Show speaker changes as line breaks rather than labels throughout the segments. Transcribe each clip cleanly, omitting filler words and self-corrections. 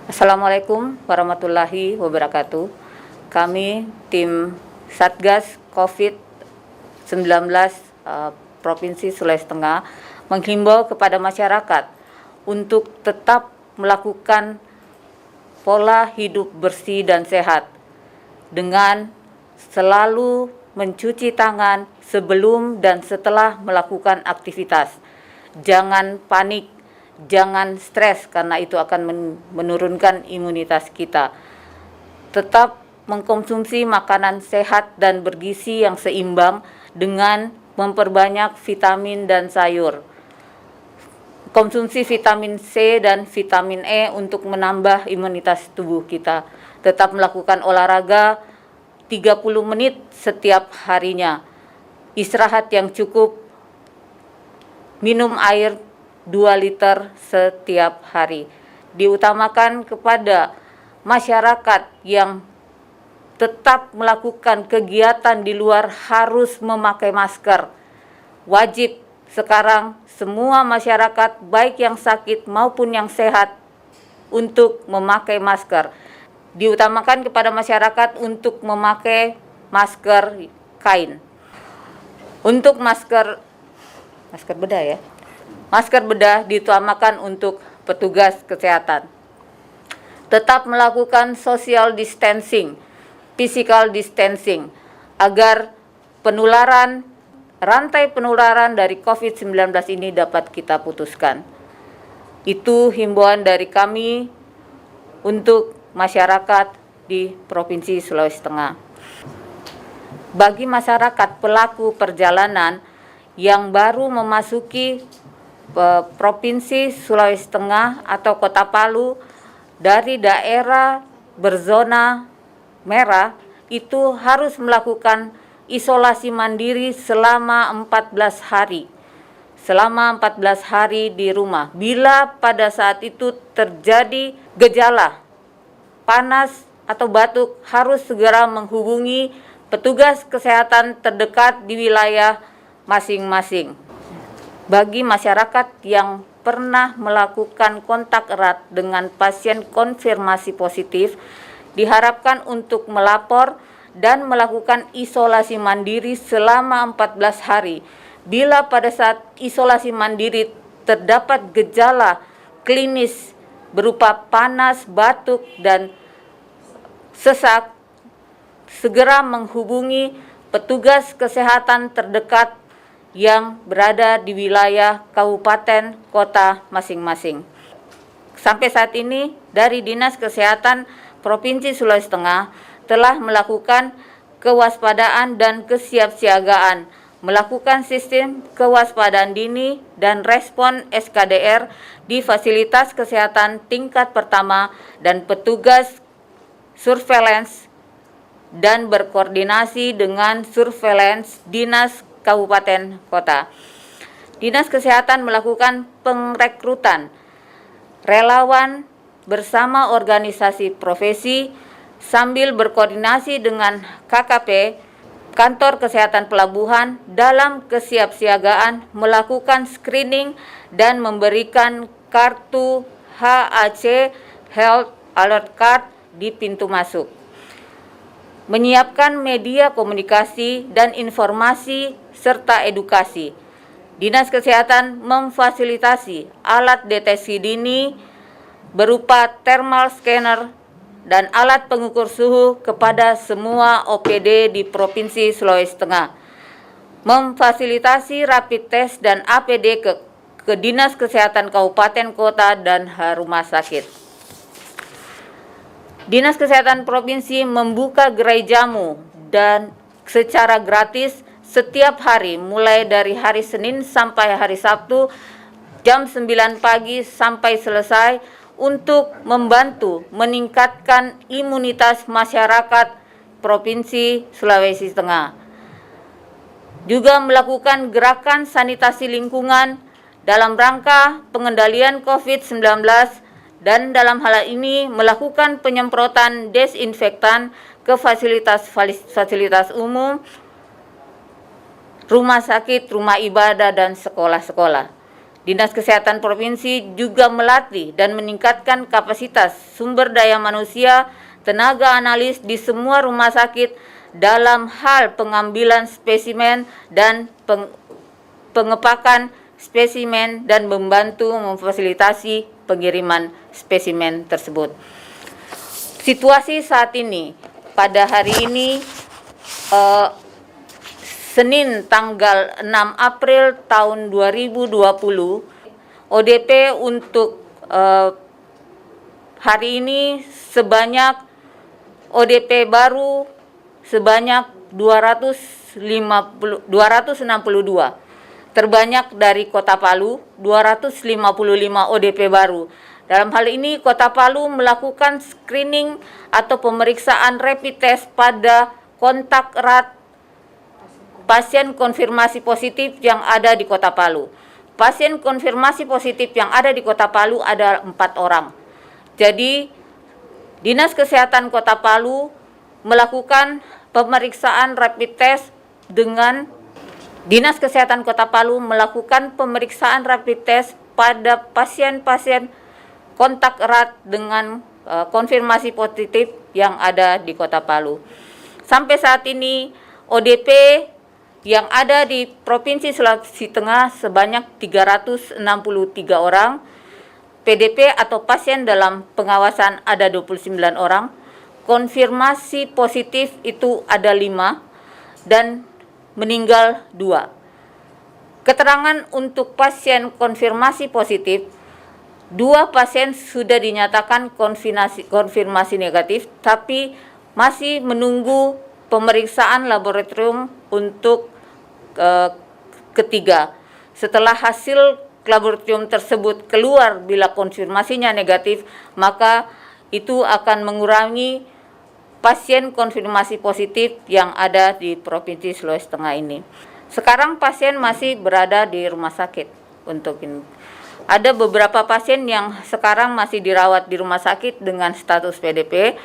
Assalamualaikum warahmatullahi wabarakatuh. Kami tim Satgas COVID-19 Provinsi Sulawesi Tengah menghimbau kepada masyarakat untuk tetap melakukan pola hidup bersih dan sehat dengan selalu mencuci tangan sebelum dan setelah melakukan aktivitas. Jangan panik, jangan stres karena itu akan menurunkan imunitas kita. Tetap mengkonsumsi makanan sehat dan bergizi yang seimbang dengan memperbanyak vitamin dan sayur. Konsumsi vitamin C dan vitamin E untuk menambah imunitas tubuh kita. Tetap melakukan olahraga 30 menit setiap harinya. Istirahat yang cukup, minum air 2 liter setiap hari. Diutamakan kepada masyarakat yang tetap melakukan kegiatan di luar harus memakai masker. Wajib sekarang semua masyarakat baik yang sakit maupun yang sehat untuk memakai masker. Diutamakan kepada masyarakat untuk memakai masker kain. Untuk masker bedah ya. Masker bedah diutamakan untuk petugas kesehatan. Tetap melakukan social distancing, physical distancing, agar rantai penularan dari COVID-19 ini dapat kita putuskan. Itu himbauan dari kami untuk masyarakat di Provinsi Sulawesi Tengah. Bagi masyarakat pelaku perjalanan yang baru memasuki Provinsi Sulawesi Tengah atau Kota Palu dari daerah berzona merah itu harus melakukan isolasi mandiri selama 14 hari. Selama 14 hari di rumah. Bila pada saat itu terjadi gejala panas atau batuk, harus segera menghubungi petugas kesehatan terdekat di wilayah masing-masing. Bagi masyarakat yang pernah melakukan kontak erat dengan pasien konfirmasi positif, diharapkan untuk melapor dan melakukan isolasi mandiri selama 14 hari. Bila pada saat isolasi mandiri terdapat gejala klinis berupa panas, batuk, dan sesak, segera menghubungi petugas kesehatan terdekat yang berada di wilayah kabupaten kota masing-masing. Sampai saat ini dari Dinas Kesehatan Provinsi Sulawesi Tengah telah melakukan kewaspadaan dan kesiapsiagaan, melakukan sistem kewaspadaan dini dan respon SKDR di fasilitas kesehatan tingkat pertama dan petugas surveillance dan berkoordinasi dengan surveillance dinas kabupaten kota. Dinas Kesehatan melakukan pengrekrutan relawan bersama organisasi profesi sambil berkoordinasi dengan KKP, Kantor Kesehatan Pelabuhan, dalam kesiapsiagaan melakukan screening dan memberikan kartu HAC Health Alert Card di pintu masuk. Menyiapkan media komunikasi dan informasi serta edukasi. Dinas Kesehatan memfasilitasi alat deteksi dini berupa thermal scanner dan alat pengukur suhu kepada semua OPD di Provinsi Sulawesi Tengah. Memfasilitasi rapid test dan APD ke Dinas Kesehatan Kabupaten Kota dan rumah sakit. Dinas Kesehatan Provinsi membuka gerai jamu dan secara gratis setiap hari mulai dari hari Senin sampai hari Sabtu jam 9 pagi sampai selesai untuk membantu meningkatkan imunitas masyarakat Provinsi Sulawesi Tengah. Juga melakukan gerakan sanitasi lingkungan dalam rangka pengendalian COVID-19 dan dalam hal ini melakukan penyemprotan desinfektan ke fasilitas umum, rumah sakit, rumah ibadah, dan sekolah-sekolah. Dinas Kesehatan Provinsi juga melatih dan meningkatkan kapasitas sumber daya manusia, tenaga analis di semua rumah sakit dalam hal pengambilan spesimen dan pengepakan spesimen dan membantu memfasilitasi pengiriman spesimen tersebut. Situasi saat ini, pada hari ini, Senin tanggal 6 April tahun 2020, ODP untuk hari ini ODP baru sebanyak 262, terbanyak dari Kota Palu, 255 ODP baru. Dalam hal ini, Kota Palu melakukan screening atau pemeriksaan rapid test pada kontak erat pasien konfirmasi positif yang ada di Kota Palu. Pasien konfirmasi positif yang ada di Kota Palu ada 4 orang. Jadi, Dinas Kesehatan Kota Palu melakukan pemeriksaan rapid test dengan Dinas Kesehatan Kota Palu melakukan pemeriksaan rapid test pada pasien-pasien kontak erat dengan konfirmasi positif yang ada di Kota Palu. Sampai saat ini, ODP yang ada di Provinsi Sulawesi Tengah sebanyak 363 orang, PDP atau pasien dalam pengawasan ada 29 orang, konfirmasi positif itu ada 5, dan meninggal 2. Keterangan untuk pasien konfirmasi positif, 2 pasien sudah dinyatakan konfirmasi negatif, tapi masih menunggu pemeriksaan laboratorium untuk ketiga. Setelah hasil laboratorium tersebut keluar bila konfirmasinya negatif, maka itu akan mengurangi pasien konfirmasi positif yang ada di Provinsi Sulawesi Tengah ini. Sekarang pasien masih berada di rumah sakit untuk ini. Ada beberapa pasien yang sekarang masih dirawat di rumah sakit dengan status PDP.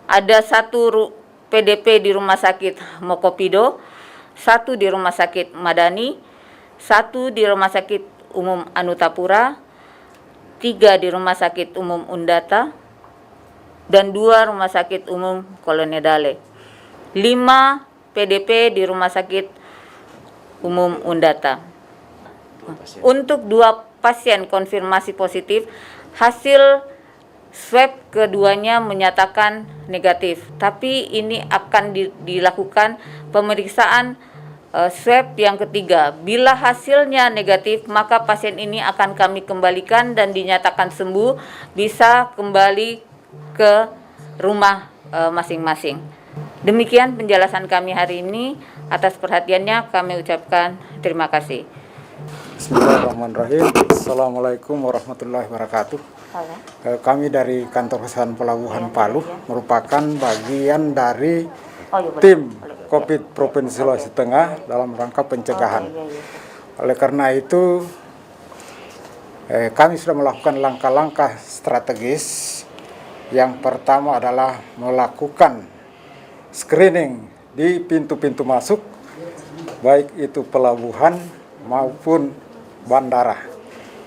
Ada 1 PDP di Rumah Sakit Mokopido, 1 di Rumah Sakit Madani, 1 di Rumah Sakit Umum Anutapura, 3 di Rumah Sakit Umum Undata, dan 2 Rumah Sakit Umum Kolonedale. 5 PDP di Rumah Sakit Umum Undata. Untuk 2 pasien konfirmasi positif, hasil swab keduanya menyatakan negatif, tapi ini akan dilakukan pemeriksaan swab yang ketiga. Bila hasilnya negatif, maka pasien ini akan kami kembalikan dan dinyatakan sembuh, bisa kembali ke rumah masing-masing. Demikian penjelasan kami hari ini. Atas perhatiannya kami ucapkan terima kasih.
Bismillahirrahmanirrahim. Assalamualaikum warahmatullahi wabarakatuh. Kami dari Kantor Kesehatan Pelabuhan Palu merupakan bagian dari tim COVID Provinsi Sulawesi Tengah dalam rangka pencegahan. Oleh karena itu, kami sudah melakukan langkah-langkah strategis. Yang pertama adalah melakukan screening di pintu-pintu masuk, baik itu pelabuhan maupun bandara.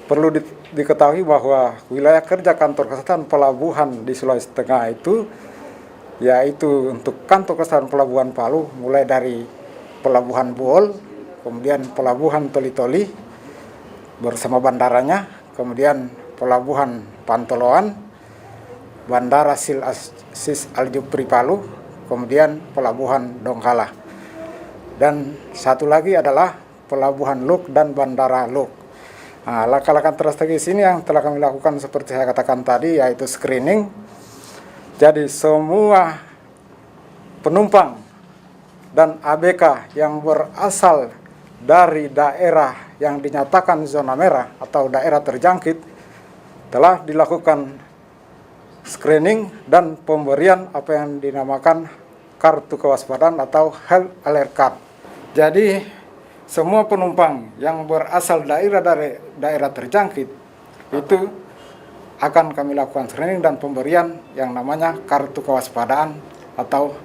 Perlu diketahui bahwa wilayah kerja Kantor Kesehatan Pelabuhan di Sulawesi Tengah itu, yaitu untuk Kantor Kesehatan Pelabuhan Palu, mulai dari Pelabuhan Buol, kemudian Pelabuhan Toli-Toli bersama bandaranya, kemudian Pelabuhan Pantoloan, Bandara Sis Aljupri Palu, kemudian Pelabuhan Donggala. Dan satu lagi adalah Pelabuhan Luk dan Bandara Luk. Nah, langkah-langkah strategis ini yang telah kami lakukan seperti saya katakan tadi, yaitu screening. Jadi semua penumpang dan ABK yang berasal dari daerah yang dinyatakan zona merah atau daerah terjangkit telah dilakukan screening dan pemberian apa yang dinamakan kartu kewaspadaan atau health alert card. Jadi semua penumpang yang berasal dari daerah terjangkit itu akan kami lakukan screening dan pemberian yang namanya kartu kewaspadaan atau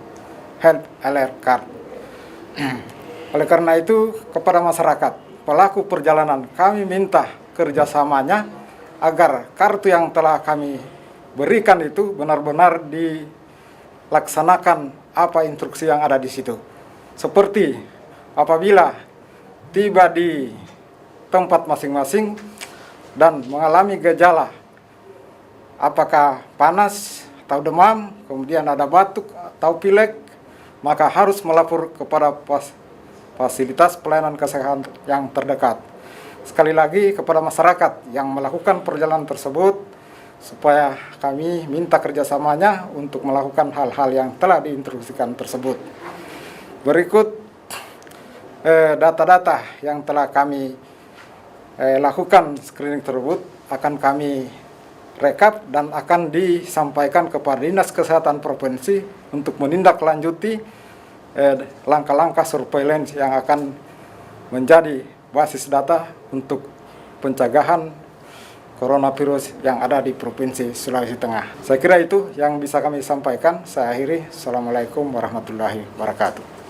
health alert card. Oleh karena itu, kepada masyarakat pelaku perjalanan kami minta kerjasamanya agar kartu yang telah kami berikan itu benar-benar dilaksanakan apa instruksi yang ada di situ. Seperti apabila tiba di tempat masing-masing dan mengalami gejala, apakah panas atau demam, kemudian ada batuk atau pilek, maka harus melapor kepada fasilitas pelayanan kesehatan yang terdekat. Sekali lagi kepada masyarakat yang melakukan perjalanan tersebut, supaya kami minta kerjasamanya untuk melakukan hal-hal yang telah diinstruksikan tersebut. Berikut data-data yang telah kami lakukan screening tersebut akan kami rekap dan akan disampaikan kepada Dinas Kesehatan Provinsi untuk menindaklanjuti langkah-langkah surveillance yang akan menjadi basis data untuk pencegahan coronavirus yang ada di Provinsi Sulawesi Tengah. Saya kira itu yang bisa kami sampaikan. Saya akhiri. Assalamualaikum warahmatullahi wabarakatuh.